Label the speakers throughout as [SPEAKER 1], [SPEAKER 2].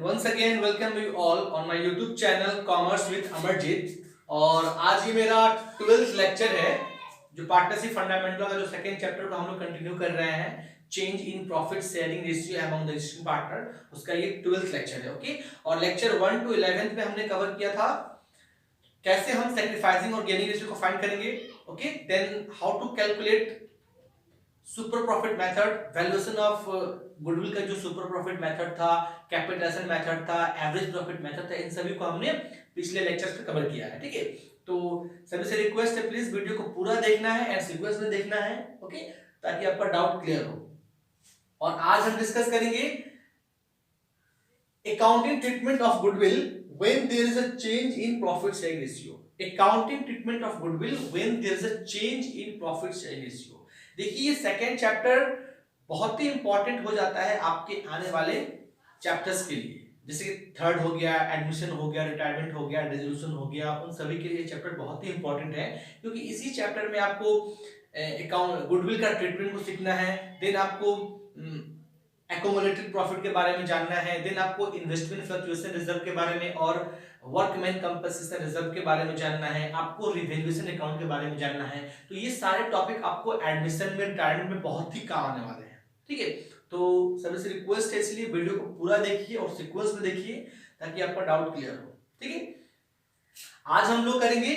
[SPEAKER 1] once again welcome you all on my YouTube channel Commerce with Amarjit। और आज ये मेरा 12th लेक्चर है जो पार्टनरशिप फंडामेंटल का जो सेकंड चैप्टर को हम लोग कंटिन्यू कर रहे हैं, change in profit sharing ratio among the existing partner, उसका ये 12th लेक्चर है। ओके, और लेक्चर 1 to 11 में हमने कवर किया था कैसे हम सैक्रिफाइसिंग और गेनिंग रेशियो को फाइंड करेंगे। Okay, then how to calculate super profit method, valuation of goodwill का जो सुपर प्रॉफिट मेथड था, कैपिटलाइजेशन मेथड था, एवरेज प्रॉफिट मेथड था, इन सभी को हमने पिछले लेक्चर्स में कवर किया है। ठीक है, तो सभी से रिक्वेस्ट है प्लीज वीडियो को पूरा देखना है एंड सीक्वेंस में देखना है। ओके, ताकि आपका डाउट क्लियर हो। और आज हम डिस्कस करेंगे accounting treatment of goodwill when there is a change in profit sharing ratio. Accounting treatment of goodwill when there is a change in profit sharing ratio. देखिए, ये सेकेंड चैप्टर बहुत ही important हो जाता है आपके आने वाले चैप्टर्स के लिए, जैसे कि थर्ड हो गया, एडमिशन हो गया, रिटायरमेंट हो गया, रेजोल्यूशन हो गया, उन सभी के लिए चैप्टर बहुत ही इंपॉर्टेंट है, क्योंकि इसी चैप्टर में आपको अकाउंट गुडविल का ट्रीटमेंट को सीखना है, देन आपको एक्युमुलेटेड प्रॉफिट के बारे में जानना है, देन आपको इन्वेस्टमेंट फ्लक्चुएशन रिजर्व के बारे में और वर्कमैन कंपनसेशन रिजर्व के बारे में जानना है, आपको रिवैल्यूएशन अकाउंट के बारे में जानना है। तो ये सारे टॉपिक आपको एडमिशन में, रिटायरमेंट में बहुत ही काम आने वाले हैं। ठीक है, तो सभी से रिक्वेस्ट है इसलिए वीडियो को पूरा देखिए और सीक्वेंस में देखिए ताकि आपका डाउट क्लियर हो। ठीक है, आज हम लोग करेंगे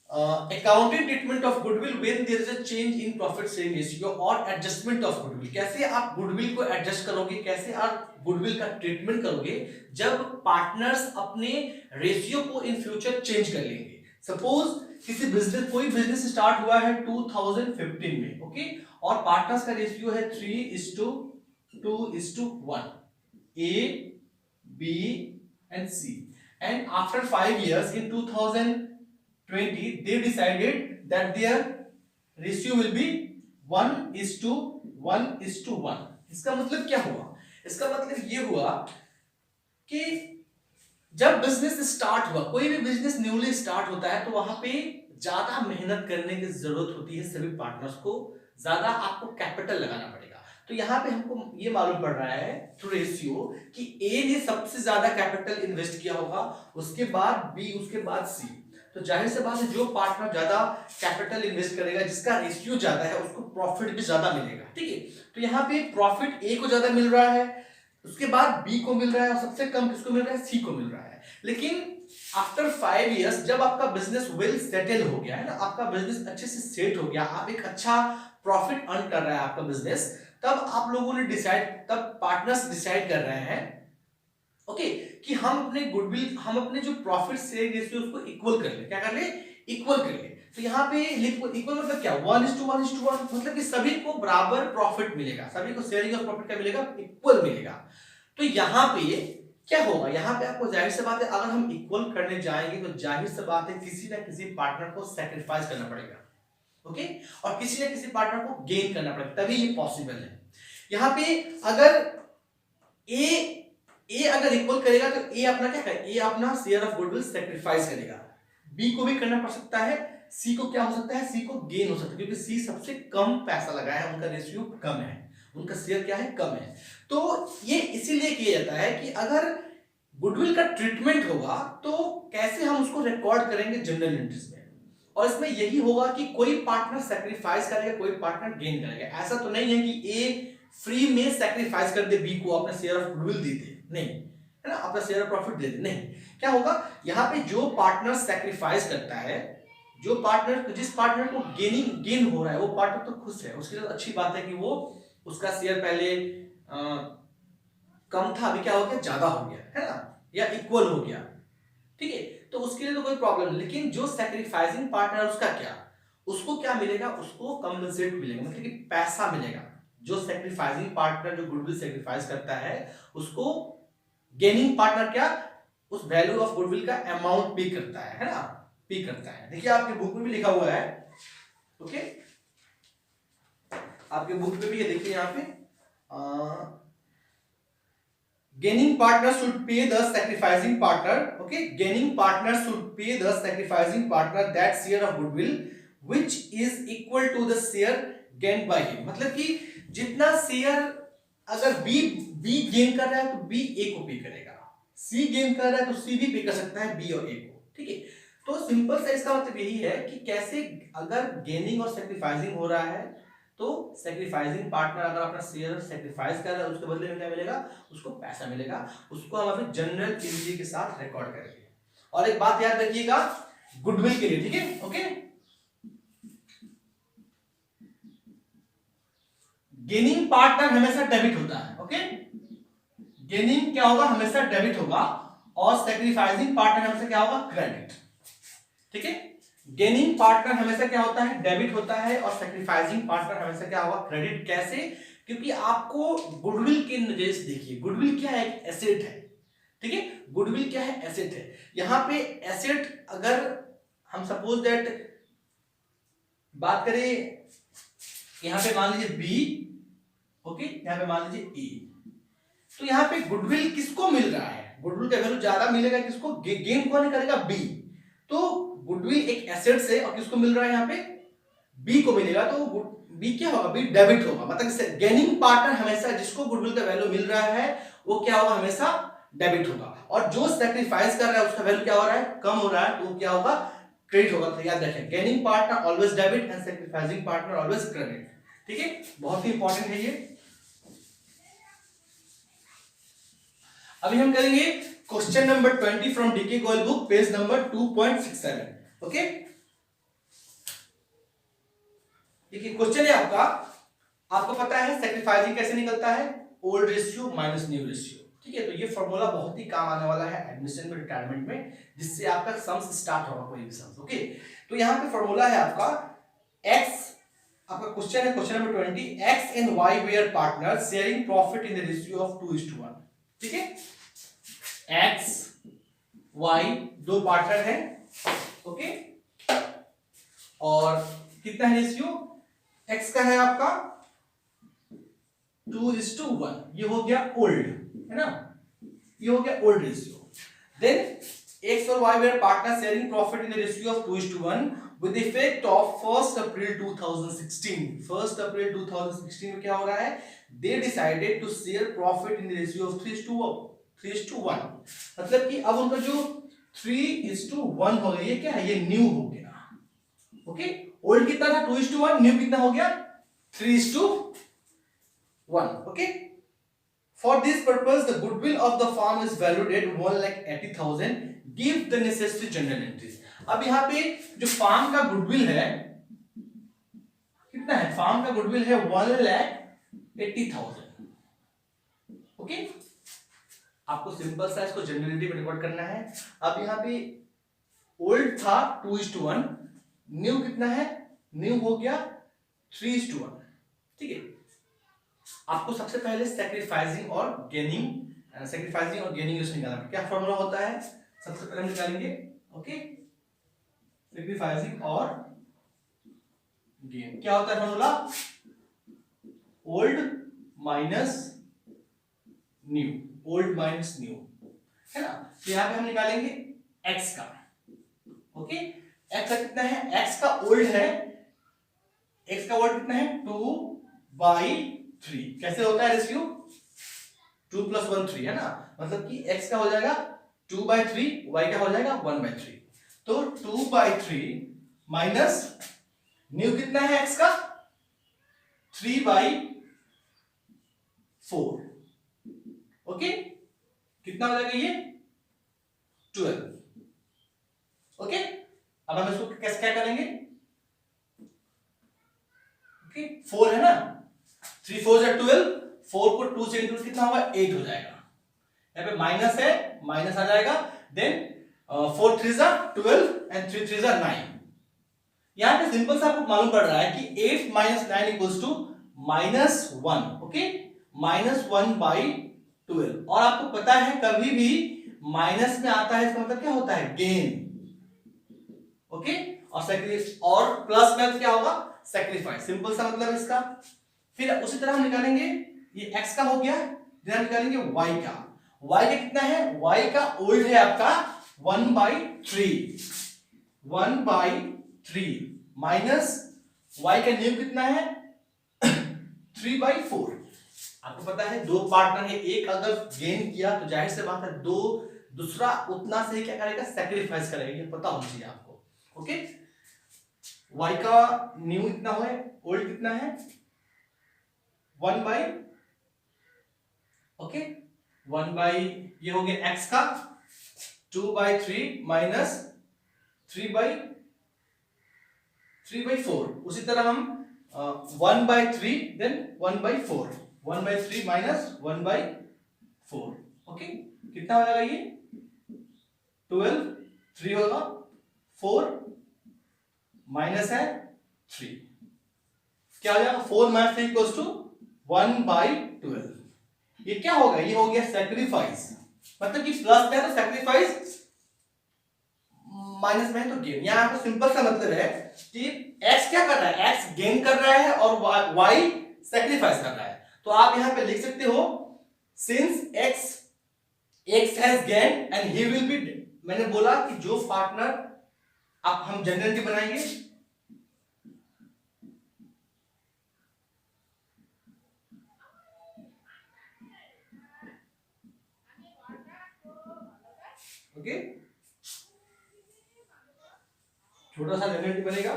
[SPEAKER 1] accounting treatment of goodwill when there is a change in profit sharing ratio और एडजस्टमेंट ऑफ गुडविल। कैसे आप गुडविल को एडजस्ट करोगे, कैसे आप गुडविल का ट्रीटमेंट करोगे जब पार्टनर्स अपने रेशियो को इन फ्यूचर चेंज कर लेंगे। सपोज किसी बिजनेस, कोई बिजनेस स्टार्ट हुआ है 2015 में, ओके, और पार्टनर्स का रेशियो है 3:2:1, A, B and C, and after 5 years in 2020 they decided that their ratio will be 1:1:1। इसका मतलब क्या हुआ? इसका मतलब ये हुआ कि जब बिजनेस स्टार्ट हुआ, कोई भी बिजनेस न्यूली स्टार्ट होता है तो वहां पे ज्यादा मेहनत करने की जरूरत होती है सभी पार्टनर्स को, ज्यादा आपको कैपिटल लगाना पड़ेगा। तो यहाँ पे हमको ये मालूम पड़ रहा है थ्रू रेशियो कि ए ने सबसे ज्यादा कैपिटल इन्वेस्ट किया होगा, उसके बाद बी, उसके बाद सी। तो जाहिर सी बात है जो पार्टनर ज्यादा कैपिटल इन्वेस्ट करेगा, जिसका रेशियो ज्यादा है, उसको प्रॉफिट भी ज्यादा मिलेगा। ठीक है, तो यहाँ पे प्रॉफिट ए को ज्यादा मिल रहा है, उसके बाद बी को मिल रहा है, और सबसे कम किसको मिल रहा है? सी को मिल रहा है। लेकिन आफ्टर 5 इयर्स जब आपका बिजनेस वेल सेटल हो गया है ना, आपका बिजनेस अच्छे से सेट हो गया, आप एक अच्छा प्रॉफिट अर्न कर रहा है आपका बिजनेस, तब आप लोगों ने डिसाइड, तब पार्टनर्स डिसाइड कर रहे हैं ओके कि हम अपने गुडविल, हम अपने जो प्रॉफिट शेयरिंग रेशियो उसको इक्वल कर ले। क्या कर ले? इक्वल कर ले। तो यहाँ पे इक्वल मतलब क्या? 1:1:1, मतलब कि सभी को बराबर प्रॉफिट मिलेगा, सभी को शेयरिंग ऑफ प्रॉफिट क्या मिलेगा? इक्वल मिलेगा। तो यहाँ पे क्या होगा? यहाँ पे आपको जाहिर सी बात है, अगर हम इक्वल करने जाएंगे तो जाहिर सी बात है किसी ना किसी पार्टनर को सैक्रिफाइस करना पड़ेगा, ओके, और किसी ना किसी पार्टनर को गेन करना पड़ेगा, तभी ये पॉसिबल है। यहाँ पे अगर ए अगर इक्वल करेगा तो ए अपना क्या करेगा? ए अपना शेयर ऑफ गुडविल सैक्रिफाइस करेगा। बी को भी करना पड़ सकता है, सी को क्या हो सकता है? सी को गेन हो सकता है, क्योंकि सी सबसे कम पैसा लगाया है, उनका रेशियो कम है, उनका शेयर क्या है? कम है। तो ये इसीलिए किया जाता है कि अगर गुडविल का ट्रीटमेंट होगा तो कैसे हम उसको रिकॉर्ड करेंगे जनरल एंट्रीज में, और इसमें यही होगा कि कोई पार्टनर सैक्रिफाइस करेगा, कोई पार्टनर गेन करेगा। ऐसा तो नहीं है कि ए फ्री में सैक्रिफाइस कर दे, बी को अपना शेयर ऑफ गुडविल दे दे, नहीं, है ना, अपना शेयर ऑफ प्रॉफिट दे दे, नहीं। क्या होगा? यहाँ पे जो पार्टनर सैक्रिफाइस करता है, जो पार्टनर, जिस पार्टनर को गेन हो रहा है, वो पार्टनर तो खुश है, उसके लिए अच्छी बात है कि वो, उसका शेयर पहले कम था, अभी क्या हो गया? ज्यादा हो गया, है ना, या इक्वल हो गया। ठीक है, तो उसके लिए तो कोई प्रॉब्लम नहीं। लेकिन जो सैक्रिफाइसिंग पार्टनर है उसका क्या? उसको क्या मिलेगा? उसको कंपनसेट मिलेगा, मतलब कि पैसा मिलेगा। जो सैक्रिफाइसिंग पार्टनर, जो गुडविल सैक्रिफाइस करता है, उसको गेनिंग पार्टनर क्या? उस वैल्यू ऑफ गुडविल का अमाउंट पे करता है ना, पे करता है। देखिए आपके बुक में भी लिखा हुआ है, ओके, आपके बुक में भी ये देखिए यहाँ पे gaining partner should pay the sacrificing partner, okay, gaining partner should pay the sacrificing partner that share of goodwill which is equal to the share gained by him। मतलब कि जितना शेयर अगर बी गेन कर रहा है तो B ए को पे करेगा, सी गेन कर रहा है तो सी भी पे कर सकता है बी और ए को, ठीक है। तो सिंपल सा इसका मतलब यही है कि कैसे अगर गेनिंग और सेक्रीफाइसिंग हो रहा है तो सेक्रीफाइसिंग पार्टनर अगर अपना शेयर सेक्रीफाइस कर रहा है उसके बदले में क्या मिलेगा, उसको पैसा मिलेगा, उसको हम अपने जनरल पीवीटी के साथ रिकॉर्ड करेंगे। और एक बात याद रखिएगा गुडविल के लिए, ठीक है, ओके। गेनिंग पार्टनर हमेशा डेबिट होता है, ओके। गेनिंग क्या होगा, हमेशा डेबिट होगा, और सेक्रीफाइसिंग पार्टनर हमेशा क्या होगा, क्रेडिट, ठीक है। गेनिंग पार्टनर हमेशा क्या होता है, डेबिट होता है, और सेक्रीफाइसिंग पार्टनर हमेशा क्या होगा, क्रेडिट। कैसे, क्योंकि आपको गुडविल के नजरिए से देखिए, गुडविल क्या है, एक एसेट है, ठीक है। गुडविल क्या है, एसेट है। यहां पे एसेट अगर हम सपोज दैट बात करें, यहां पे मान लीजिए बी, ओके, यहां पे मान लीजिए ए, तो यहां पे गुडविल किसको मिल रहा है, गुडविल का वैल्यू ज्यादा मिलेगा किसको, गेन कौन करेगा, बी। तो गुडविल एक एसेट से और किसको मिल रहा है, यहाँ पे बी को मिलेगा, तो बी क्या होगा, बी डेबिट होगा। मतलब गेनिंग पार्टनर हमेशा जिसको गुडविल का वैल्यू मिल रहा है वो क्या होगा, हमेशा डेबिट होगा, और जो सेक्रीफाइस कर रहा है उसका वैल्यू क्या हो रहा है, कम हो रहा है, तो क्या होगा, क्रेडिट होगा। तो याद रखें, gaining partner always debit and sacrificing partner always credit, ठीक है, बहुत ही इंपॉर्टेंट है ये। अभी हम करेंगे question number 20 from DK Goyal book, page number 2.67, okay. देखिए क्वेश्चन है आपका, आपको पता है सेक्रीफाइसिंग कैसे निकलता है, old ratio minus new ratio, ठीक है। तो ये फॉर्मूला बहुत ही काम आने वाला है एडमिशन में, रिटायरमेंट में, जिससे आपका सम्स स्टार्ट होगा, कोई भी सम्स, ओके। तो यहाँ पे फॉर्मूला है आपका x, आपका क्वेश्चन है question number 20, x and y where partner sharing profit in the ratio of 2:1, ठीक है। x y दो पार्टनर है, ओके, और कितना है रेशियो, x का है आपका 2:1, ये हो गया ओल्ड, है ना, ये हो गया ओल्ड रेशियो। देन x और y were partners sharing profit in the ratio of 2:1 with the effect of 1st April 2016. 1st April 2016 में क्या हो रहा है, they decided to share profit in the ratio of 3:1, मतलब कि अब उनका जो 3:1 हो गया, ये क्या है, ये न्यू हो गया, ओके। ओल्ड कितना था, 2:1, न्यू कितना हो गया, 3:1, okay. For this purpose, the goodwill of the firm is valued at 1,80,000. Give the necessary journal entries. अब यहाँ पे जो फार्म का गुडविल है कितना है, फार्म का गुडविल है 1,80,000, ओके। आपको सिंपल सा इसको जनरलिटी में रिकॉर्ड करना है। अब यहाँ पे ओल्ड था 2:1, न्यू कितना है, न्यू हो गया 3:1, ठीक है। आपको सबसे पहले सेक्रीफाइसिंग और गेनिंग रेशियो निकालना है। क्या फॉर्मूला होता है, सबसे पहले हम निकालेंगे, ओके, सेक्रीफाइसिंग और गेन। क्या होता है formula, old minus new, old minus new, है ना। तो यहां पे हम निकालेंगे x का, ओके। x का कितना है, x का ओल्ड है, x का ओल्ड कितना है 2/3, कैसे होता है रेशियो, 2 + 1 3, है ना, मतलब कि x का हो जाएगा 2/3, y का हो जाएगा 1/3, तो 2/3 माइनस न्यू कितना है x का 3/4, ओके, कितना हो जाएगा ये 12, ओके। अब हम इसको कैसे क्या करेंगे, ओके, 4 है ना, 3 4 = 12, 4 को 2 से इंक्लूड कितना होगा 8 हो जाएगा, यहाँ पे माइनस है, माइनस आ जाएगा, देन 4 3 = 12 एंड 3 3 = 9। यहाँ पे सिंपल सा आपको मालूम पड़ रहा है कि 8 - 9 = -1, ओके, -1/12। और आपको पता है कभी भी माइनस में आता है इसका मतलब क्या होता है, गेन, ओके, और प्लस में क्या होगा, सैक्रिफाइस, सिंपल सा मतलब इसका। फिर उसी तरह हम निकालेंगे, ये x का हो गया, फिर हम निकालेंगे y का। y का कितना है, y का ओल्ड है आपका 1/3, 1/3 माइनस y का न्यू कितना है 3/4, आपको पता है दो पार्टनर है, एक अगर गेन किया तो जाहिर सी बात है दूसरा उतना से क्या करेगा, सेक्रीफाइस करेगा, ये पता होना चाहिए आपको। ओके, y का न्यू कितना है, ओल्ड कितना है 1 बाई, ओके 1 बाई ये हो गया x का 2/3 माइनस 3/4। उसी तरह हम 1/3 देन 1/4, 1/3 माइनस 1/4। ओके, कितना हो जाएगा ये 12, 3 होगा 4 माइनस है 3, क्या हो जाएगा 4 माइनस 3 इक्वल्स टू 1/12। ये क्या होगा, ये हो गया सेक्रीफाइस, मतलब कि प्लस है तो सेक्रीफाइस, माइनस में है तो गेन। यहां पर सिंपल सा मतलब है कि x क्या कर रहा है, x गेन कर रहा है और y सेक्रीफाइस कर रहा है। तो आप यहां पे लिख सकते हो since x has gain and he will be, मैंने बोला कि जो पार्टनर, अब हम जनरली बनाएंगे, ओके छोटा सा जनरली बनेगा,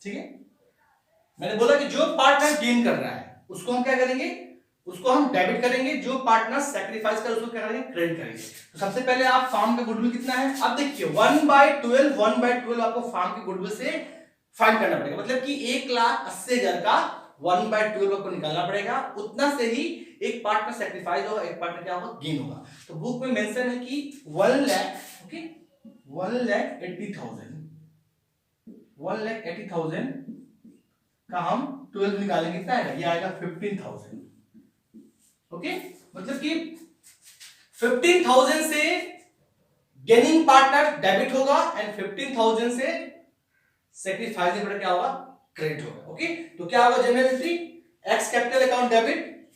[SPEAKER 1] ठीक है। मैंने बोला कि जो पार्टनर गेन कर रहा है उसको हम क्या करेंगे, उसको हम डेबिट करेंगे, जो पार्टनर सेक्रीफाइस कर उसको क्या करेंगे, क्रेडिट करेंगे। तो सबसे पहले आप फार्म का गुडविल कितना है, अब देखिए 1/12 आपको फार्म के गुडविल से फाइंड करना पड़ेगा, मतलब कि 1,80,000 का 1/12 आपको निकालना पड़ेगा, उतना से ही एक पार्टनर सेक्रीफाइस होगा, एक पार्टनर क्या होगा, गेन होगा। तो बुक में मेंशन है कि 1 लाख, ओके 1,80,000 का हम 12 निकालेंगे, कितना आएगा, ये आएगा 15,000। ओके, मतलब कि 15,000 से गेनिंग पार्टनर डेबिट होगा एंड 15,000 से सेक्रीफाइसिंग पार्टनर क्या होगा, क्रेडिट होगा। ओके, तो क्या होगा journal entry, X capital account debit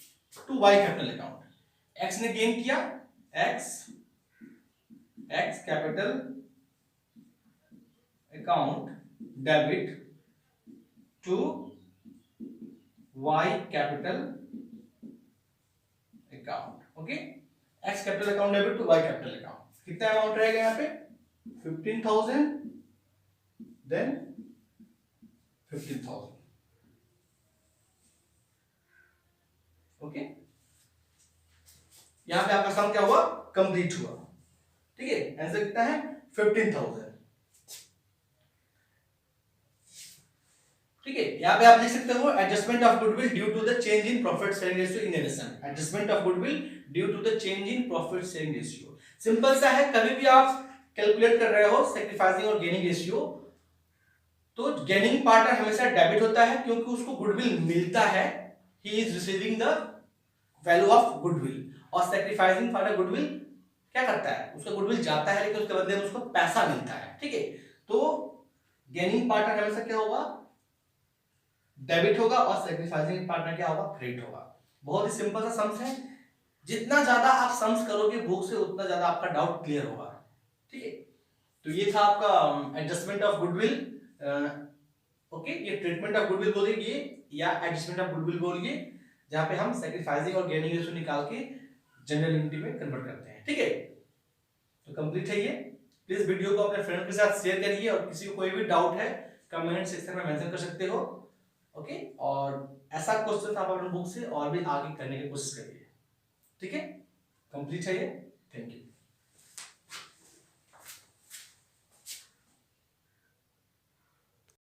[SPEAKER 1] to Y capital account. X ने गेन किया, X capital account debit to Y capital account. Okay, X capital account debit to Y capital account, कितना amount रहेगा यहाँ पे 15,000 then 15,000। Okay, यहां पे आपका सम क्या हुआ, कंप्लीट हुआ, ठीक है। आंसर कितना है 15,000, ठीक है। यहां पे आप लिख सकते हो adjustment of goodwill due to the change in profit sharing ratio in addition, adjustment of goodwill due to the change in profit sharing ratio. Simple सा है, कभी भी आप कैलकुलेट कर रहे हो सेक्रीफाइसिंग और गेनिंग रेशियो, तो गेनिंग पार्टनर हमेशा डेबिट होता है क्योंकि उसको गुडविल मिलता है, he is receiving the value of goodwill, और सेक्रीफाइसिंग पार्टनर गुडविल क्या करता है, उसका गुडविल जाता है लेकिन उसके बदले में उसको पैसा मिलता है, ठीक है। तो गेनिंग पार्टनर हमेशा क्या होगा, डेबिट होगा, और सेक्रीफाइसिंग पार्टनर क्या होगा, क्रेडिट होगा। बहुत ही सिंपल सा सम्स है, जितना ज्यादा आप सम्स करोगे बुक से उतना ज्यादा आपका डाउट क्लियर होगा, ठीक है। तो ये था आपका एडजस्टमेंट ऑफ गुडविल, ओके, ये ट्रीटमेंट ऑफ गुडविल बोलिए या एडजस्टमेंट ऑफ गुडविल बोलिए, जहां पे हम सेक्रीफाइसिंग और गेनिंग रेशियो निकाल के जनरल यूनिटी में कन्वर्ट करते हैं, ठीक है। तो कंप्लीट है ये। प्लीज वीडियो को अपने फ्रेंड के साथ शेयर करिए, और किसी को कोई भी डाउट है कमेंट सेक्शन में मेंशन कर सकते हो, ओके। और ऐसा क्वेश्चन आप अपने बुक से और भी आगे करने की कोशिश करिए, ठीक है। कंप्लीट है ये, थैंक यू।